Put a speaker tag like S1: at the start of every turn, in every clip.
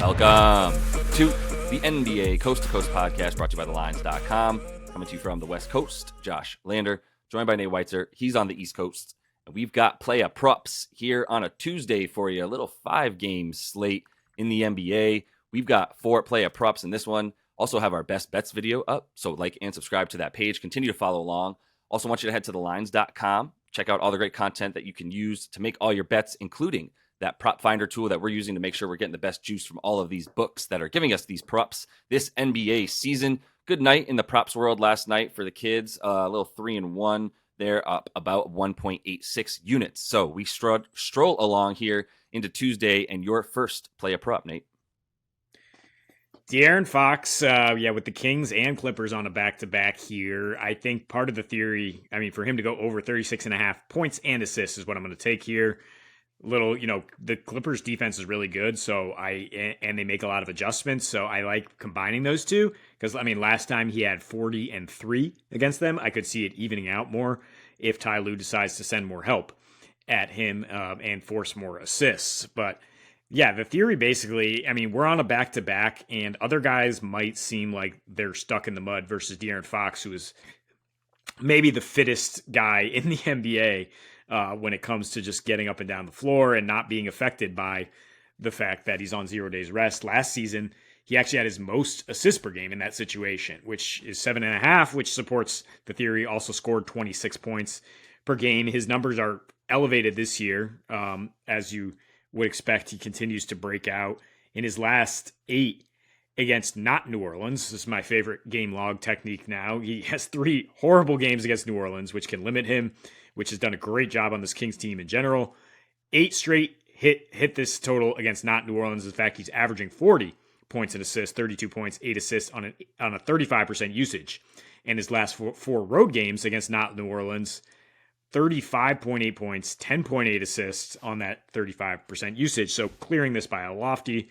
S1: Welcome to the NBA Coast to Coast podcast brought to you by thelines.com. Coming to you from the West Coast, Josh Lander, joined by Nate Weitzer. He's on the East Coast. And we've got playa props here on a Tuesday for you, a little 5-game slate in the NBA. We've got 4 playa props in this one. Also have our best bets video up, so like and subscribe to that page. Continue to follow along. Also want you to head to thelines.com. Check out all the great content that you can use to make all your bets, including that prop finder tool that we're using to make sure we're getting the best juice from all of these books that are giving us these props this NBA season. Good night in the props world last night for the kids. A little 3-1. They're up about 1.86 units. So we stroll along here into Tuesday, and your first play a prop, Nate.
S2: De'Aaron Fox, with the Kings and Clippers on a back-to-back here. I think part of the theory, for him to go over 36.5 points and assists is what I'm going to take here. The Clippers defense is really good, and they make a lot of adjustments, so I like combining those two, because, last time he had 40 and 3 against them. I could see it evening out more if Ty Lue decides to send more help at him and force more assists. But, yeah, the theory basically, we're on a back-to-back, and other guys might seem like they're stuck in the mud versus De'Aaron Fox, who is maybe the fittest guy in the NBA when it comes to just getting up and down the floor and not being affected by the fact that he's on 0 days rest. Last season, he actually had his most assists per game in that situation, which is 7.5, which supports the theory. Also scored 26 points per game. His numbers are elevated this year. As you would expect, he continues to break out. In his last 8 against not New Orleans, this is my favorite game log technique now, he has 3 horrible games against New Orleans, which can limit him, which has done a great job on this Kings team in general. 8 straight hit this total against not New Orleans. In fact, he's averaging 40 points and assists, 32 points, 8 assists on a 35% usage. And his last 4 road games against not New Orleans, 35.8 points, 10.8 assists on that 35% usage. So clearing this by a lofty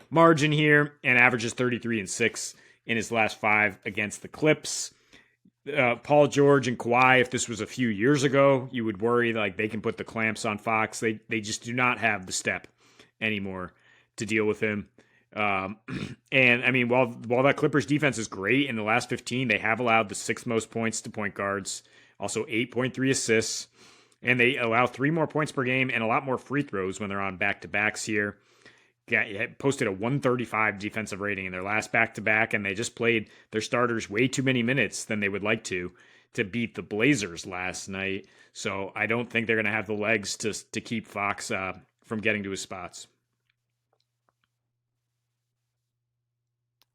S2: margin here, and averages 33 and 6 in his last 5 against the Clips. Paul George and Kawhi, if this was a few years ago, you would worry like they can put the clamps on Fox. They just do not have the step anymore to deal with him. While that Clippers defense is great, in the last 15, they have allowed the 6th most points to point guards, also 8.3 assists, and they allow 3 more points per game and a lot more free throws when they're on back-to-backs here. Posted a 135 defensive rating in their last back-to-back, and they just played their starters way too many minutes than they would like to beat the Blazers last night. So I don't think they're going to have the legs to keep Fox from getting to his spots.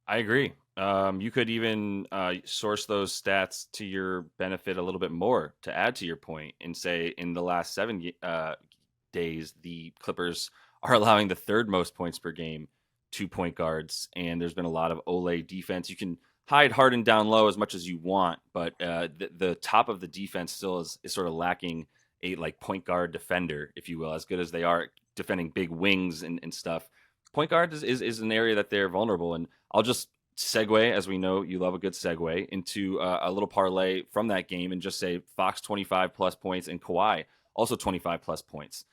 S1: I agree. You could even source those stats to your benefit a little bit more to add to your point and say in the last 7 days, the Clippers are allowing the 3rd most points per game to point guards, and there's been a lot of Ole defense. You can hide Harden down low as much as you want, but the top of the defense still is sort of lacking a point guard defender, if you will, as good as they are defending big wings and stuff. Point guard is an area that they're vulnerable, and I'll just segue, as we know you love a good segue, into a little parlay from that game and just say Fox 25 plus points and Kawhi also 25 plus points.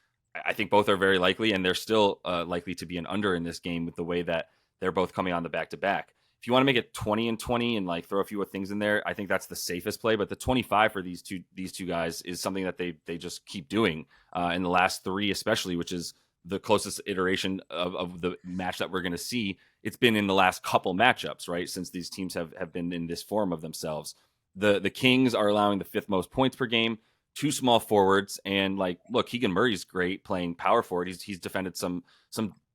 S1: I think both are very likely, and they're still likely to be an under in this game with the way that they're both coming on the back-to-back. If you want to make it 20 and 20 and throw a few things in there, I think that's the safest play. But the 25 for these two guys is something that they just keep doing in the last 3, especially, which is the closest iteration of the match that we're going to see. It's been in the last couple matchups, right, since these teams have been in this form of themselves. The Kings are allowing the 5th most points per game. 2 small forwards, and look, Keegan Murray's great playing power forward. He's defended some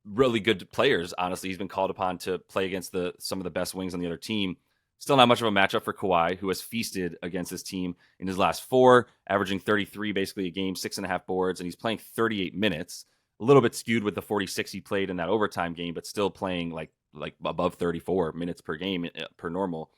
S1: really good players. Honestly, he's been called upon to play against some of the best wings on the other team. Still not much of a matchup for Kawhi, who has feasted against his team in his last 4, averaging 33 basically a game, 6.5 boards, and he's playing 38 minutes. A little bit skewed with the 46 he played in that overtime game, but still playing like above 34 minutes per game per normal.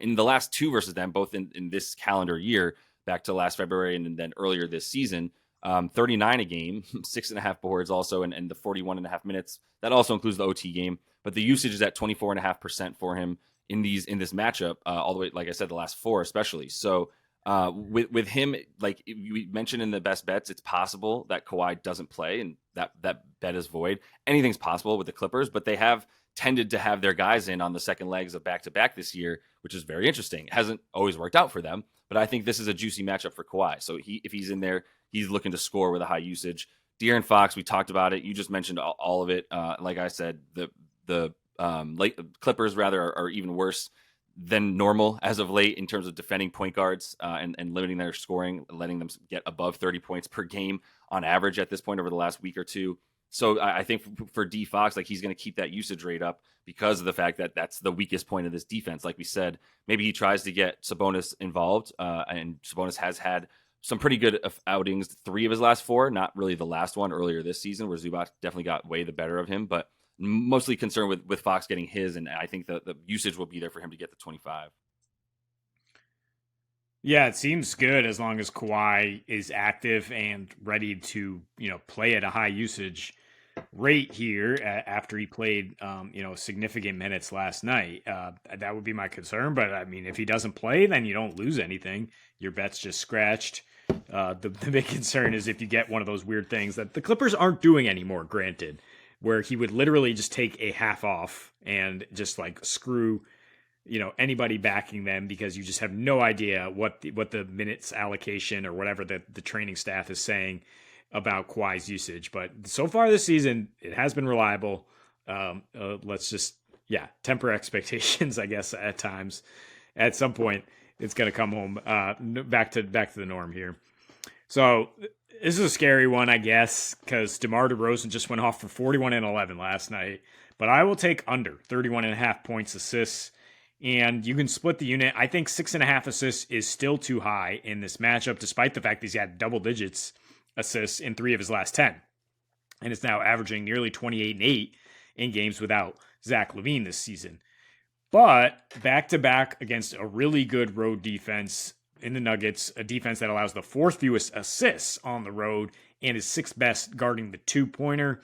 S1: In the last 2 versus them, both in this calendar year, back to last February and then earlier this season, 39 a game, 6.5 boards also, and the 41.5 minutes. That also includes the OT game, but the usage is at 24.5% for him in this matchup, all the way, like I said, the last 4 especially. So With him, like we mentioned in the best bets, it's possible that Kawhi doesn't play and that bet is void. Anything's possible with the Clippers, but they have tended to have their guys in on the second legs of back to back this year, which is very interesting. It hasn't always worked out for them, but I think this is a juicy matchup for Kawhi. So if he's in there, he's looking to score with a high usage. De'Aaron Fox, we talked about it. You just mentioned all of it. Like I said, the Clippers rather are even worse than normal as of late in terms of defending point guards and limiting their scoring, letting them get above 30 points per game on average at this point over the last week or two. So I think for D Fox, like he's going to keep that usage rate up because of the fact that that's the weakest point of this defense. Like we said, maybe he tries to get Sabonis involved, and Sabonis has had some pretty good outings, 3 of his last 4, not really the last one earlier this season where Zubac definitely got way the better of him, but mostly concerned with Fox getting his, and I think the usage will be there for him to get the 25.
S2: Yeah, it seems good as long as Kawhi is active and ready to, play at a high usage rate here after he played, significant minutes last night. That would be my concern. But I mean, if he doesn't play, then you don't lose anything. Your bet's just scratched. The big concern is if you get one of those weird things that the Clippers aren't doing anymore, granted, where he would literally just take a half off and just like screw anybody backing them because you just have no idea what the minutes allocation or whatever the training staff is saying about Kawhi's usage. But so far this season, it has been reliable. Let's just temper expectations, I guess, at times. At some point, it's going to come home back to the norm here. So this is a scary one, I guess, because DeMar DeRozan just went off for 41 and 11 last night. But I will take under 31.5 points assists. And you can split the unit. I think 6.5 assists is still too high in this matchup, despite the fact that he's had double digits assists in 3 of his last 10. And it's now averaging nearly 28 and 8 in games without Zach LaVine this season. But back-to-back against a really good road defense in the Nuggets, a defense that allows the 4th fewest assists on the road and is 6th best guarding the 2-pointer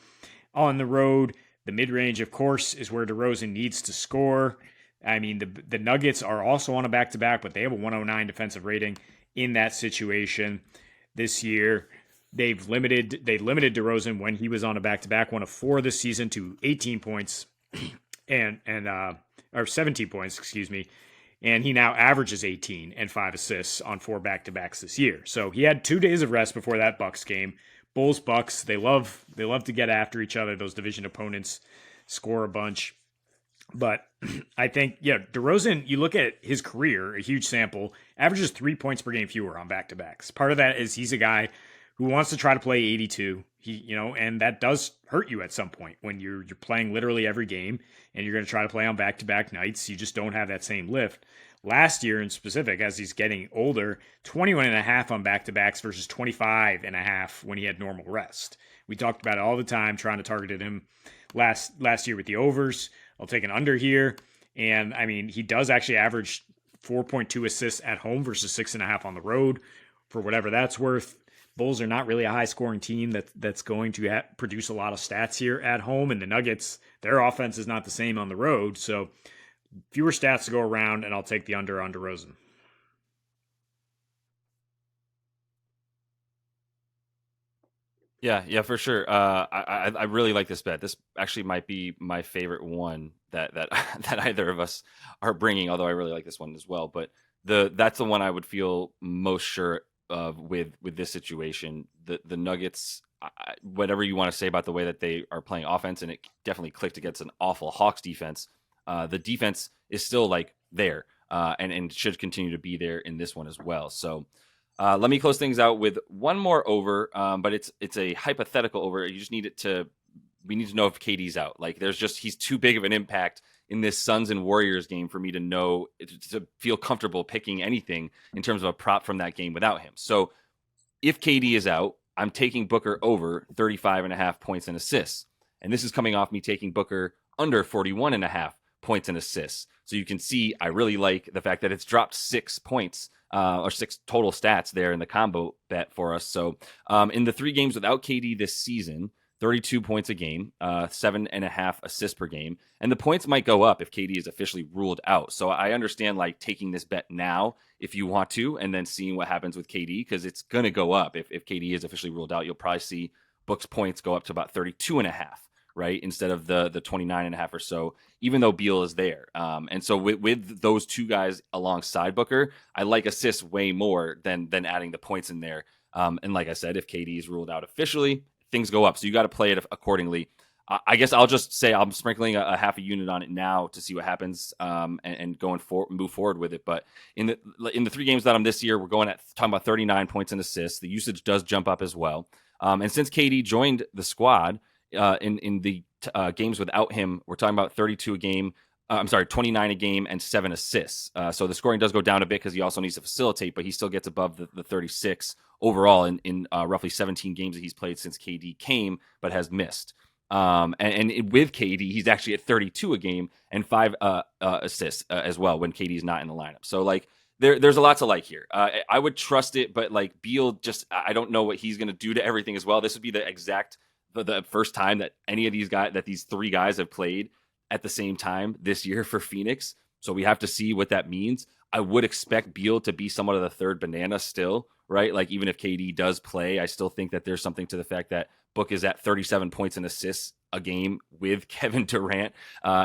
S2: on the road. The mid-range, of course, is where DeRozan needs to score. I mean, the Nuggets are also on a back-to-back, but they have a 109 defensive rating in that situation this year. They limited DeRozan when he was on a back-to-back, 1 of 4 this season, to 18 points or 17 points, excuse me. And he now averages 18 and 5 assists on 4 back-to-backs this year. So he had 2 days of rest before that Bucks game. Bulls, Bucks, they love to get after each other. Those division opponents score a bunch. But I think, DeRozan, you look at his career, a huge sample, averages 3 points per game fewer on back-to-backs. Part of that is he's a guy who wants to try to play 82. And that does hurt you at some point when you're playing literally every game and you're going to try to play on back-to-back nights. You just don't have that same lift. Last year in specific, as he's getting older, 21.5 on back-to-backs versus 25.5 when he had normal rest. We talked about it all the time, trying to target him last year with the overs. I'll take an under here. And I mean, he does actually average 4.2 assists at home versus 6.5 on the road, for whatever that's worth. Bulls are not really a high scoring team that's going to produce a lot of stats here at home. And the Nuggets, their offense is not the same on the road. So fewer stats to go around, and I'll take the under on DeRozan.
S1: Yeah, for sure. I really like this bet. This actually might be my favorite one that that either of us are bringing. Although I really like this one as well. But that's the one I would feel most sure of with this situation. The Nuggets, whatever you want to say about the way that they are playing offense, and it definitely clicked against an awful Hawks defense. The defense is still like there, and should continue to be there in this one as well. So. Let me close things out with one more over, but it's a hypothetical over. We need to know if KD's out. Like he's too big of an impact in this Suns and Warriors game for me to know to feel comfortable picking anything in terms of a prop from that game without him. So if KD is out, I'm taking Booker over 35.5 points and assists. And this is coming off me taking Booker under 41.5 points and assists. So you can see I really like the fact that it's dropped 6 points or 6 total stats there in the combo bet for us. So in the 3 games without KD this season, 32 points a game, 7.5 assists per game. And the points might go up if KD is officially ruled out. So I understand like taking this bet now if you want to, and then seeing what happens with KD, because it's going to go up. If KD is officially ruled out, you'll probably see Book's points go up to about 32.5, right? Instead of the 29.5 or so, even though Beal is there. And so with those two guys alongside Booker, I like assists way more than adding the points in there. And like I said, if KD is ruled out officially, things go up. So you got to play it accordingly. I guess I'll just say I'm sprinkling a half a unit on it now to see what happens, and move forward with it. But in the 3 games that I'm this year, we're talking about 39 points and assists. The usage does jump up as well. And since KD joined the squad in the games without him, we're talking about 32 a game. 29 a game and 7 assists. So the scoring does go down a bit because he also needs to facilitate, but he still gets above the 36 overall in roughly 17 games that he's played since KD came, but has missed. And with KD, he's actually at 32 a game and 5 assists as well when KD's not in the lineup. So like there's a lot to like here. I would trust it, but like Beal, I don't know what he's going to do to everything as well. This would be the first time that any of these 3 guys have played at the same time this year for Phoenix. So we have to see what that means. I would expect Beal to be somewhat of the third banana still, right? Like even if KD does play, I still think that there's something to the fact that Book is at 37 points and assists a game with Kevin Durant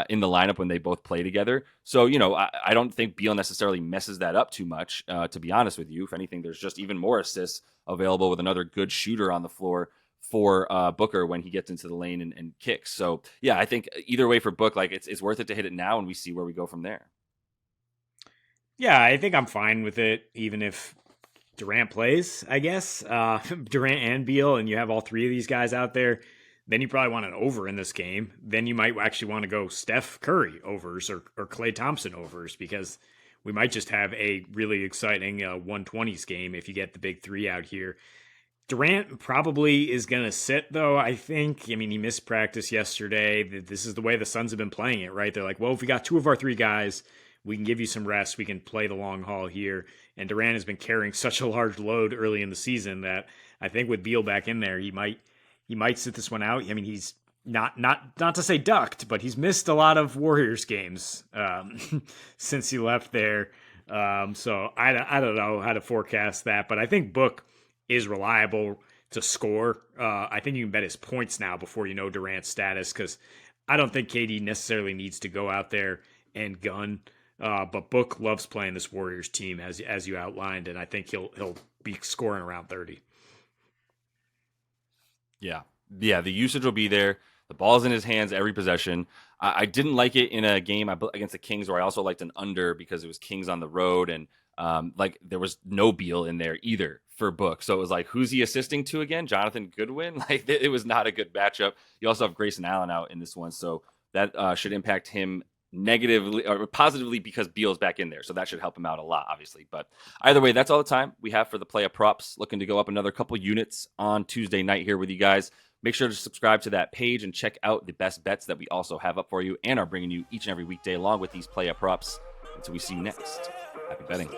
S1: in the lineup when they both play together. So, I don't think Beal necessarily messes that up too much, to be honest with you. If anything, there's just even more assists available with another good shooter on the floor for Booker when he gets into the lane and kicks. So yeah, I think either way for Book, like it's worth it to hit it now, and we see where we go from there.
S2: Yeah, I think I'm fine with it, even if Durant plays, I guess. Durant and Beal, and you have all 3 of these guys out there. Then you probably want an over in this game. Then you might actually want to go Steph Curry overs or Klay Thompson overs, because we might just have a really exciting 120s game if you get the big 3 out here. Durant probably is going to sit, though, I think. I mean, he missed practice yesterday. This is the way the Suns have been playing it, right? They're like, well, if we got 2 of our 3 guys, we can give you some rest. We can play the long haul here. And Durant has been carrying such a large load early in the season that I think with Beal back in there, he might sit this one out. I mean, he's not to say ducked, but he's missed a lot of Warriors games since he left there. So I don't know how to forecast that, but I think Book is reliable to score. I think you can bet his points now before you know Durant's status, because I don't think KD necessarily needs to go out there and gun. But Book loves playing this Warriors team as you outlined, and I think he'll be scoring around 30.
S1: Yeah, the usage will be there. The ball's in his hands every possession. I didn't like it in a game against the Kings where I also liked an under because it was Kings on the road, and like there was no Beal in there either for Book. So it was like, who's he assisting to again? Jonathan Goodwin? Like it was not a good matchup. You also have Grayson Allen out in this one, so that should impact him negatively or positively because Beal's back in there. So that should help him out a lot, obviously. But either way, that's all the time we have for the play of props. Looking to go up another couple units on Tuesday night here with you guys. Make sure to subscribe to that page and check out the best bets that we also have up for you and are bringing you each and every weekday along with these play of props. Until we see you next, happy betting.